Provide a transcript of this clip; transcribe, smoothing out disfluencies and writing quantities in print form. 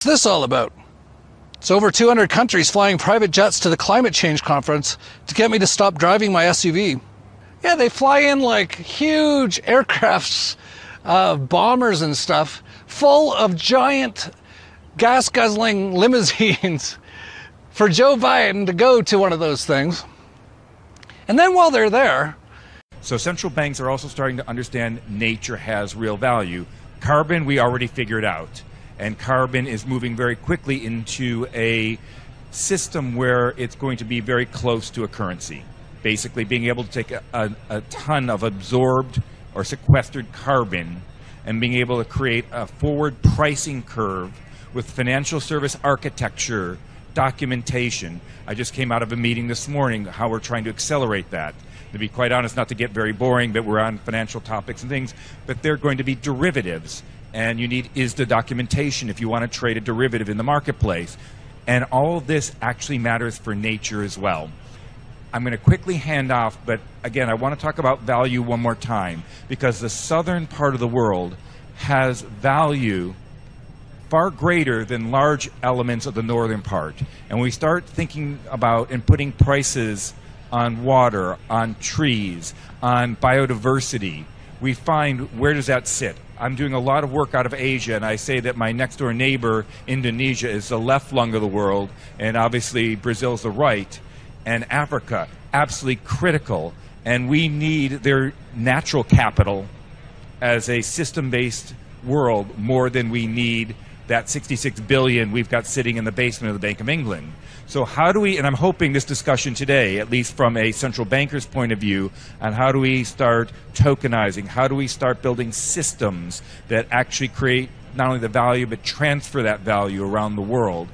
What's this all about? It's over 200 countries flying private jets to the climate change conference to get me to stop driving my SUV. Yeah, they fly in like huge aircrafts, bombers and stuff, full of giant gas-guzzling limousines for Joe Biden to go to one of those things. And then while they're there... So central banks are also starting to understand nature has real value. Carbon we already figured out. And carbon is moving very quickly into a system where it's going to be very close to a currency. Basically being able to take a ton of absorbed or sequestered carbon and being able to create a forward pricing curve with financial service architecture, documentation. I just came out of a meeting this morning how we're trying to accelerate that. To be quite honest, not to get very boring, but we're on financial topics and things, but they're going to be derivatives. And you need ISDA documentation if you want to trade a derivative in the marketplace. And all of this actually matters for nature as well. I'm going to quickly hand off, but again, I want to talk about value one more time, because the southern part of the world has value far greater than large elements of the northern part. And we start thinking about and putting prices on water, on trees, on biodiversity, we find, where does that sit? I'm doing a lot of work out of Asia, and I say that my next door neighbor, Indonesia, is the left lung of the world, and obviously Brazil's the right, and Africa, absolutely critical, and we need their natural capital as a system-based world more than we need that 66 billion we've got sitting in the basement of the Bank of England. So how do we, and I'm hoping this discussion today, at least from a central banker's point of view, on how do we start tokenizing, how do we start building systems that actually create not only the value but transfer that value around the world.